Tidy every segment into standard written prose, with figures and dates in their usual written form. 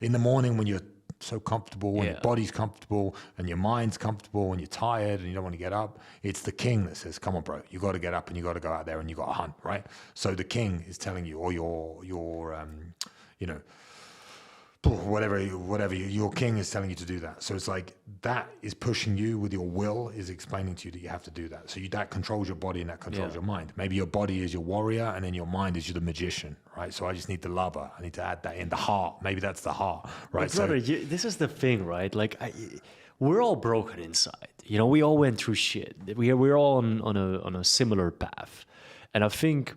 In the morning when you're so comfortable, when your Yeah. body's comfortable and your mind's comfortable and you're tired and you don't want to get up, it's the king that says, come on, bro, you got to get up and you got to go out there and you got to hunt, right? So the king is telling you, or you know, whatever your king is telling you to do that. So it's like that is pushing you with your will, is explaining to you that you have to do that. So that controls your body and that controls your mind. Maybe your body is your warrior and then your mind is the magician, right? So I just need the lover. I need to add that in the heart. Maybe that's the heart, right? But brother, this is the thing, right? Like, we're all broken inside. You know, we all went through shit. We're all on a similar path, and I think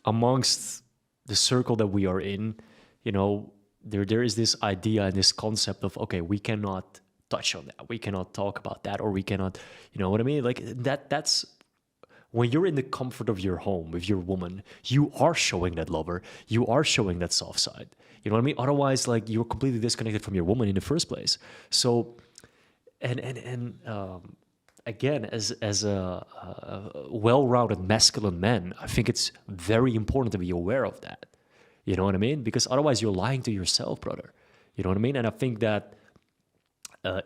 amongst the circle that we are in, you know, there is this idea and this concept of, okay, we cannot touch on that, we cannot talk about that, or we cannot, you know what I mean? Like that's when you're in the comfort of your home with your woman, you are showing that lover, you are showing that soft side. You know what I mean? Otherwise, like, you're completely disconnected from your woman in the first place. So, and again, as a well-rounded masculine man, I think it's very important to be aware of that. You know what I mean? Because otherwise you're lying to yourself, brother. You know what I mean? And I think that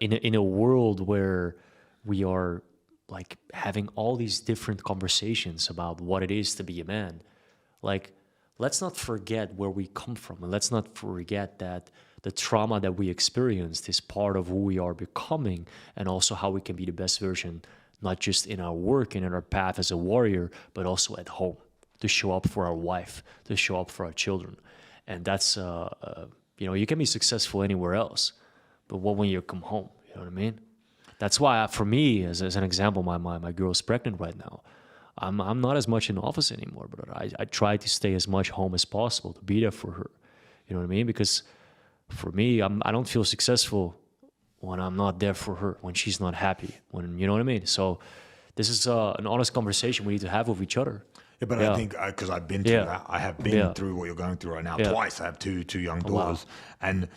in a world where we are like having all these different conversations about what it is to be a man, like, let's not forget where we come from, and let's not forget that the trauma that we experienced is part of who we are becoming, and also how we can be the best version, not just in our work and in our path as a warrior, but also at home, to show up for our wife, to show up for our children. And that's, you know, you can be successful anywhere else, but what when you come home, you know what I mean? That's why, for me, as an example, my girl's pregnant right now. I'm not as much in the office anymore, brother. I try to stay as much home as possible, to be there for her. You know what I mean? Because for me, I don't feel successful when I'm not there for her, when she's not happy, when, you know what I mean? So this is an honest conversation we need to have with each other. Yeah, but I think because I've been through that, I have been through what you're going through right now twice. I have two young daughters, and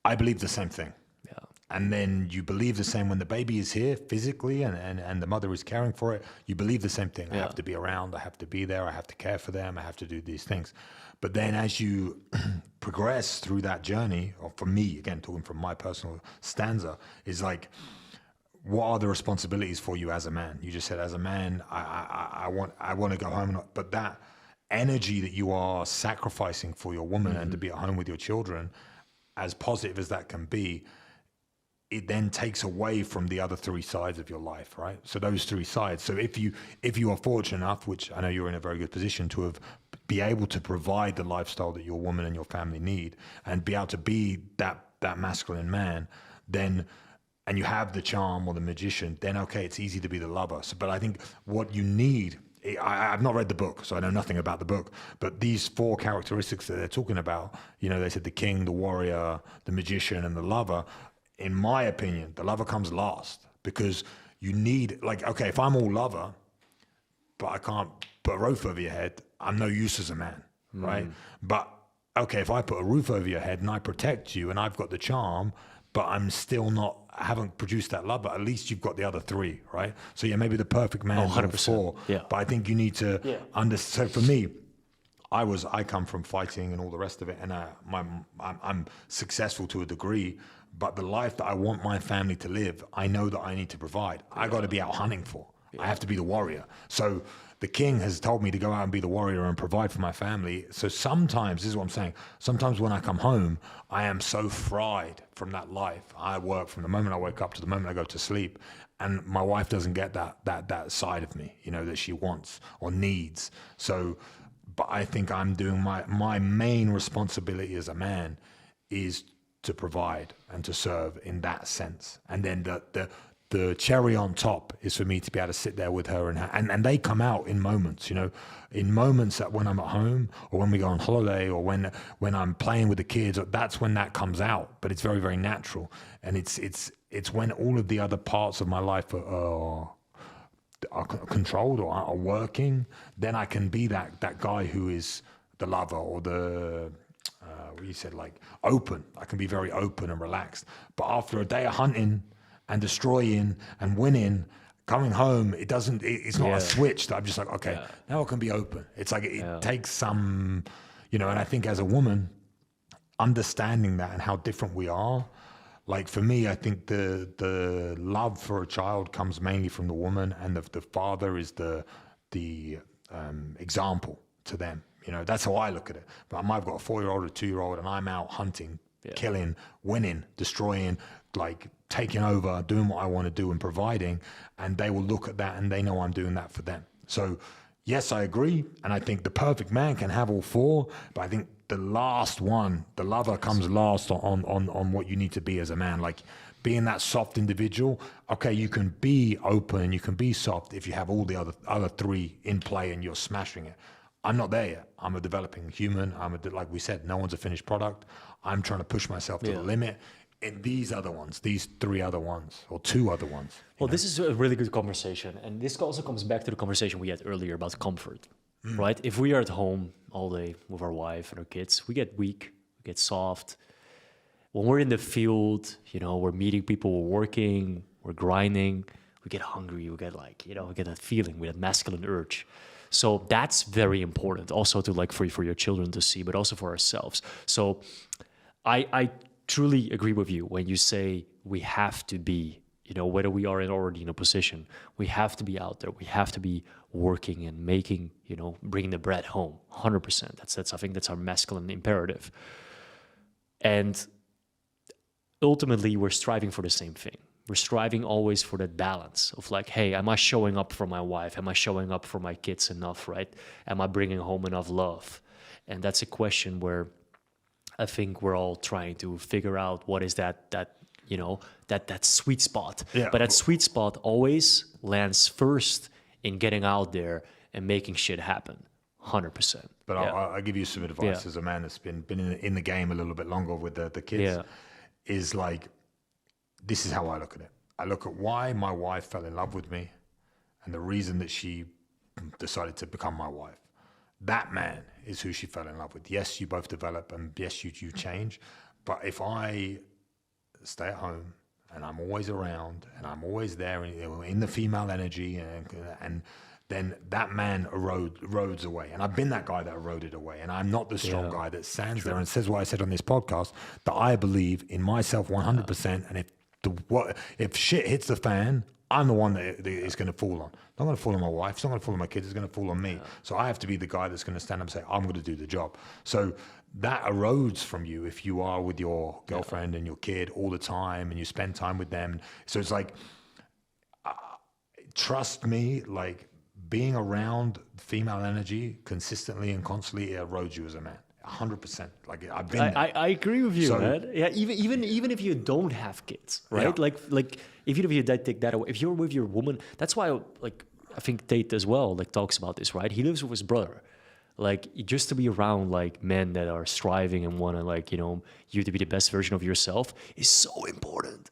I believe the same thing. Yeah. And then you believe the same when the baby is here physically and the mother is caring for it. You believe the same thing. I have to be around. I have to be there. I have to care for them. I have to do these things. But then as you progress through that journey, or for me, again, talking from my personal stanza, is like, what are the responsibilities for you as a man? You just said, as a man, I want to go home, but that energy that you are sacrificing for your woman and to be at home with your children, as positive as that can be, it then takes away from the other three sides of your life, right? So those three sides. So if you are fortunate enough, which I know you're in a very good position to be able to provide the lifestyle that your woman and your family need, and be able to be that masculine man, then, and you have the charm or the magician, then okay, it's easy to be the lover. So, but I think what you need, I've not read the book, so I know nothing about the book, but these four characteristics that they're talking about, you know, they said the king, the warrior, the magician, and the lover. In my opinion, the lover comes last, because you need, like, okay, if I'm all lover, but I can't put a roof over your head, I'm no use as a man, right? But okay, if I put a roof over your head and I protect you and I've got the charm, but I'm still not, I haven't produced that love, but at least you've got the other three, right? So yeah, maybe the perfect man, 100%. Yeah. but I think you need to understand. So for me, I come from fighting and all the rest of it, and I'm successful to a degree, but the life that I want my family to live, I know that I need to provide. I got to be out hunting for. I have to be the warrior. So the king has told me to go out and be the warrior and provide for my family. So sometimes, this is what I'm saying, sometimes when I come home, I am so fried from that life. I work from the moment I wake up to the moment I go to sleep, and my wife doesn't get that side of me, you know, that she wants or needs. So, but I think I'm doing my main responsibility as a man is to provide and to serve in that sense. And then the cherry on top is for me to be able to sit there with her and they come out in moments, you know, in moments that when I'm at home or when we go on holiday or when I'm playing with the kids, that's when that comes out. But it's very, very natural. And it's when all of the other parts of my life are controlled or are working, then I can be that guy who is the lover or the you said, like, open. I can be very open and relaxed. But after a day of hunting and destroying and winning, coming home, it's not a switch that I'm just like, okay, now I can be open. It's like it takes some, you know, and I think as a woman, understanding that and how different we are. Like for me, I think the love for a child comes mainly from the woman, and the father is the example to them. You know, that's how I look at it. But I've got a 4-year-old, a 2-year-old, and I'm out hunting, killing, winning, destroying, like taking over, doing what I want to do and providing. And they will look at that and they know I'm doing that for them. So yes, I agree. And I think the perfect man can have all four, but I think the last one, the lover, comes last on what you need to be as a man. Like being that soft individual. Okay, you can be open, you can be soft if you have all the other three in play and you're smashing it. I'm not there yet. I'm a developing human. Like we said, no one's a finished product. I'm trying to push myself to the limit. In these other ones, these 3 other ones, or 2 other ones. Well, this is a really good conversation. And this also comes back to the conversation we had earlier about comfort, right? If we are at home all day with our wife and our kids, we get weak, we get soft. When we're in the field, you know, we're meeting people, we're working, we're grinding, we get hungry, we get like, you know, we get that feeling, we get that masculine urge. So that's very important also to like for your children to see, but also for ourselves. So I truly agree with you when you say we have to be, you know, whether we are already in a position, we have to be out there. We have to be working and making, you know, bringing the bread home. 100%. That's I think that's our masculine imperative. And ultimately, we're striving for the same thing. We're striving always for that balance of like, hey, am I showing up for my wife? Am I showing up for my kids enough, right? Am I bringing home enough love? And that's a question where I think we're all trying to figure out what is that you know, that sweet spot. Yeah. But that sweet spot always lands first in getting out there and making shit happen. 100%. But I'll give you some advice as a man that's been in the game a little bit longer with the kids. Yeah. Is like, this is how I look at it. I look at why my wife fell in love with me and the reason that she decided to become my wife. That man is who she fell in love with. Yes, you both develop, and yes, you change. But if I stay at home and I'm always around and I'm always there in the female energy, and then that man erodes away. And I've been that guy that eroded away. And I'm not the strong guy that stands there and says what I said on this podcast, that I believe in myself 100%. And if shit hits the fan, I'm the one that is going to fall on. It's not going to fall on my wife. It's not going to fall on my kids. It's going to fall on me. So I have to be the guy that's going to stand up and say, I'm going to do the job. So that erodes from you if you are with your girlfriend and your kid all the time and you spend time with them. So it's like, trust me, like being around female energy consistently and constantly erodes you as a man. 100%. Like I've been there. I agree with you, man. Yeah, even if you don't have kids, right? Yeah. Like even if you take that away, if you're with your woman, that's why I think Tate as well talks about this, right? He lives with his brother. Like just to be around like men that are striving and want to like, you know, you to be the best version of yourself is so important.